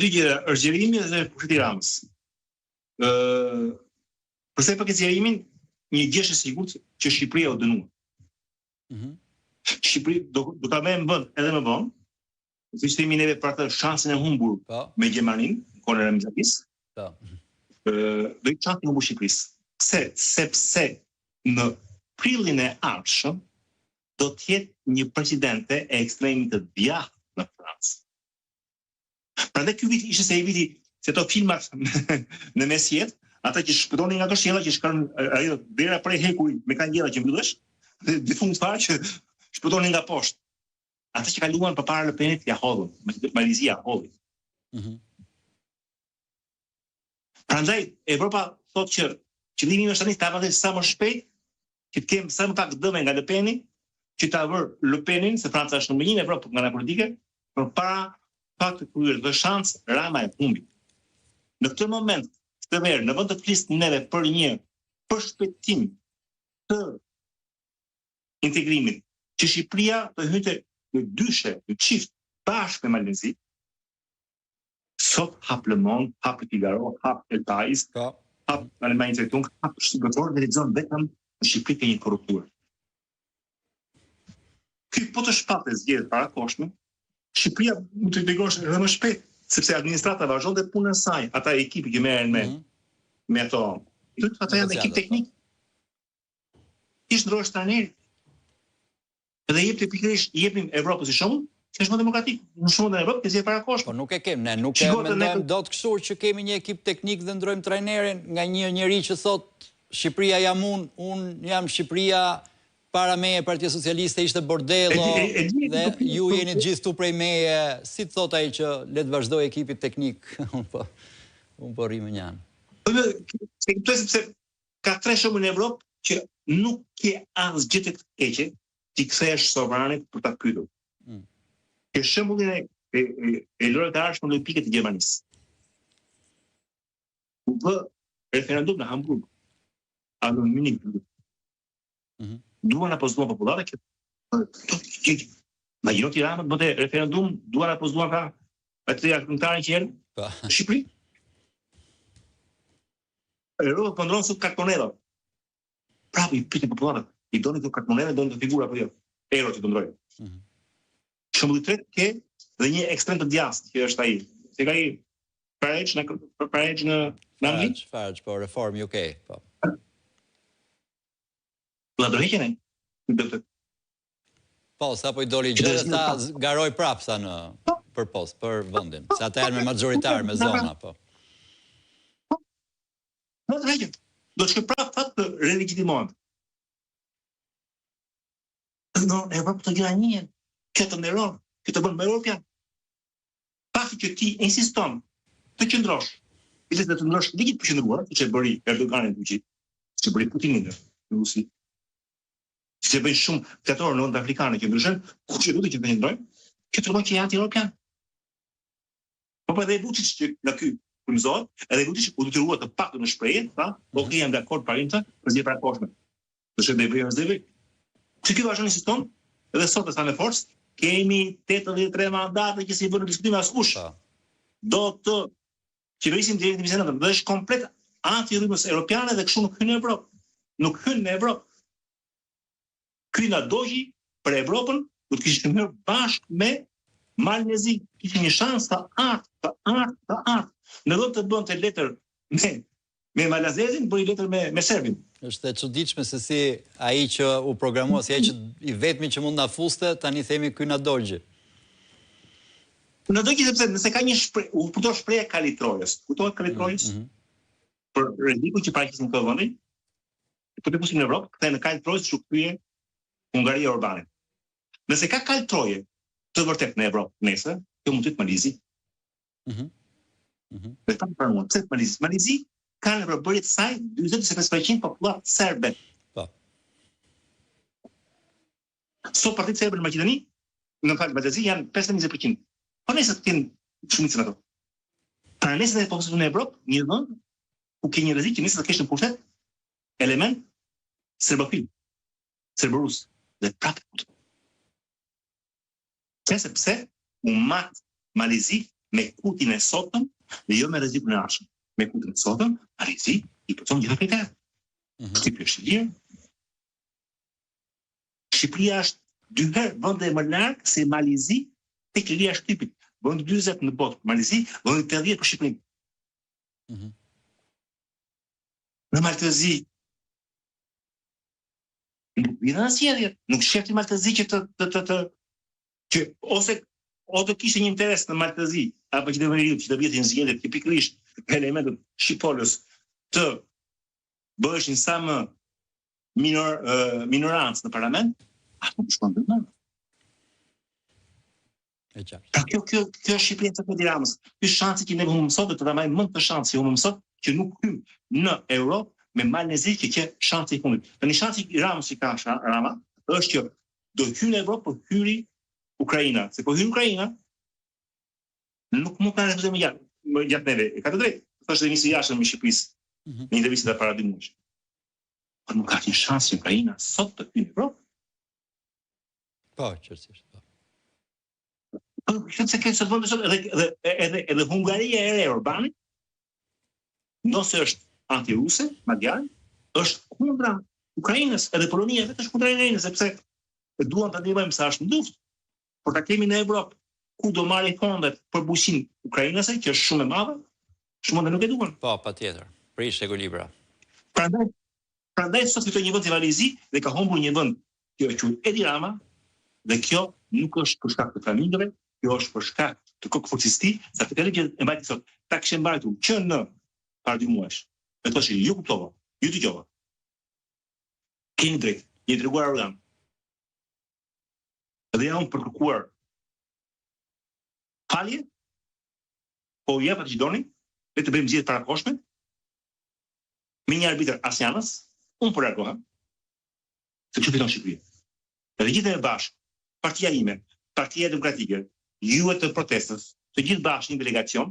dy gjëra, është zgjerimi dhe pushteti i Ramës. Përsa i përket zgjerimin, një gjë është e sigurt që Shqipëria u dënua. Shqipëri do ta merr në vend edhe më vonë, siç themi neve për atë shansin e humbur me Gjermaninë, kohën e Ramizatis. Do i çati humbur Shqipërisë. Sepse në prillin e ardhshëm do të jetë një presidente e ekstremit të djathtë në Francë. Prandaj ky vit ishte se i viti se ato filmat në mesjet, ata që shpëtonin nga këshilla që shkon ajo dera prej hekurit me kangjella që mbyllesh, dhe fund fare që shpëtonin nga poshtë. Ata që kaluan përpara Le Penit ja hodhën, Malizia hodhi. Prandaj Evropa thotë që qëllimi është tani ta vazhdojë sa më shpejt, që të kemë sa më pak dëme nga Le Peni, që ta vër Le Penin, se Franca është numër 1 në Evropë nga ana politike, përpara fakti të kryer dhe shans Rama e humbi. Në këtë moment, këtë verë, në vend të flisni neve për një përshpejtim të integrimit, që Shqipëria të hyjë në dyshe, në çift bashkë me Malezi, sot hap Le Monde, hap Le Figaro, hap El Pais, hap Allemagne Zeitung, hap Shqipëtor dhe lexon vetëm në Shqipëri ka një korruptur. Ky po të shpatë zgjedhjet parakoshme, Shqipëria mund të integrohesh edhe më shpejt, sepse administrata vazhdonte punën e saj, ata ekipi që merren me ato. Ata janë ekip teknik. Ish ndrohesh trajner. Edhe jepnim Evropës si shembull, që është më demokratik. Në shumë në Evropë që zgjedhje parakoshme. Po nuk e kemi, ne nuk e mendojmë dot kështu që kemi një ekip teknik dhe ndrojmë trajnerin nga një njerëz që thot Shqipëria jam unë jam Shqipëria. Para meje Partia Socialiste ishte bordello dhe ju jeni gjithë tu prej meje, si të thot ai që le të vazhdoj ekipi teknik. Unë po rri më njanë. Sepse ka 3 shembuj në Evropë që nuk ke asgjë të keqe ti kthehesh sovranit për ta pyetur. Ke shembullin e lojës të ardhshme olimpike të Gjermanisë. U bë referendum në Hamburg. Anë Munich. Duan apo s'duan popullare që imagjino Tirana të bëte referendum, duan apo s'duan ka atë anëtarën që janë në Shqipëri. Europa po ndron sot kartonero. Prapë i pyetën popullarët, i doni këto kartonere, doni këto figura apo jo? Euro që do ndrojnë. Shembulli i tretë ke dhe një ekstrem të djathtë që është ai. Se ka ai Farage në Angli? Farage, po Reform UK, po. La doheqen ai. Po, sa po i doli gjë, sa garoj prap sa në për post, për vendin. Sa ata janë me maxoritar me zona, po. Do të rregjë. Do të shkoj prap fat të relegjitimohen. No, Evropa të gjëra një, që të nderon, që të bën me Europian. Pasi që ti insiston të qëndrosh, bilet të ndrosh ligjit për qëndruar, siç e bëri Erdogani në Turqi, siç e bëri Putini në Rusi. Se bëjnë shumë diktatorë në vende afrikane që ndryshojnë, kush e duhet që të qëndrojnë, që tregojnë që janë anti-europian. Po edhe Vučić që nga ky frymëzohet, edhe Vučić u detyruar të paktën në shprehje, tha, ok, jam dakord parimta, për zgjedhje parakoshme. Do të shëndej vëzëve. Që ky vazhdon insiston, edhe sot sa me forcë, kemi 83 mandate që si bën diskutim askush. Do të qeverisim deri në vitin dhe është komplet anti-rrymës europiane dhe kështu nuk hyn në Evropë. Nuk hyn në Evropë. Ky na doji për Evropën, do të kishte hyrë bashkë me Malezi, kishte një shans të art. Në vend të bënte letër me Malazezin, bëri letër me Serbin. Është e çuditshme se si ai që u programua, si ai që i vetmi që mund na fuste, tani themi ky na dogji. Në dogji sepse nëse ka një u përdor shprehja kalitrojës. Kujtohet kalitrojës? Për rrezikun që praqisin këto vende. Po të pusim në Evropë, kthehen në kalitrojës që kthye Hungaria Orbane. Nëse ka kalitroje të vërtet në Evropë nesër, kjo mund të jetë Malizi. Dhe ta pranuam, pse Malizi? Malizi ka në përbërjet saj 25% popullat serbe. Sot partitë serbe në Maqedoni, në fakt Malizi janë 15-20%. Po nesër të kenë shumicën ato. Pra nesër dhe popullsinë në Evropë, një vend ku ke një rrezik që nesër të kesh në pushtet element serbofil, serborus dhe prapë. Sepse u mat Malizi me kutin e sotëm dhe jo me rrezikun e ardhshëm. Me kutin e sotëm, rrezik i përcon gjithë kriteret. Shqipëria është lirë. Shqipëria është 2 herë vende më larg se Malizi tek liria e shtypit. Vendi 40 në botë për Malizi, vendi 80 për Shqipërinë. Në Maltezi nuk vjen asnjëherë, nuk shefti Maltezi që ose kishte një interes në Maltezi apo që deveriu që të vjetë një zgjedhje që pikërisht elementët shqipolës të bëheshin sa më minorancë në parlament, atë nuk shkon të mëndë. Pra kjo është Shqipëria të Edi Ramës. Ky shansi që ne humbëm sot do të ta marrim mend të shansi humbëm sot që nuk hyn në Europë me Malnezi që shansi i fundit. Tani shansi i Ramës që ka Rama është që do hyjë në Europë por hyri Ukraina. Se po hyn Ukraina nuk mund të refuzojmë gjatë neve. E ka të drejtë. Thoshte nisi jashtë në Shqipërisë. Në intervistë të para 2 muajsh. Por nuk ka një shans që Ukraina sot të hyjë në Europë. Po, qërësisht, po. Këtë se këtë së të vëndë sot edhe Hungaria e re Orbani, nëse është anti-ruse, Magyari, është kundra Ukrainës, edhe Polonia vetë është kundra Ukrainës, sepse duan të ndihmojmë sa është nduftë, por ta kemi në Evropë, ku do marrë fondet për bujqin Ukrainase, që është shumë e madhe, shumë dhe nuk e duan. Po, patjetër. Prish ekuilibra. Prandaj sot fitoi një vend si Malizi dhe ka humbur një vend që quhet Edi Rama, dhe kjo nuk është për shkak të familjeve, kjo është për shkak të kokëforcisti, sa të që e mbajti sot, ta kishte mbajtur që në para 2 muajsh. E thoshin, ju kuptova, ju dëgjova. Keni drejt, jeni treguar arrogant. Dhe jam për kërkuar falje, po jep atë që doni, le të bëjmë zgjedhje parakoshme, me një arbitër asnjanës, unë po largohem, se kështu fiton Shqipëria. Edhe gjithë e bashkë, partia ime, Partia Demokratike, ju e të protestës, të gjithë bashkë një delegacion,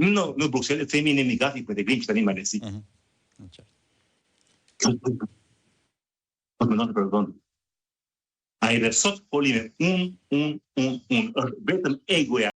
në Bruxelles, të themi në gati për të grim që tani Malezi. Kjo të mendon të përvëndë. A i dhe sot folime unë, është vetëm egoja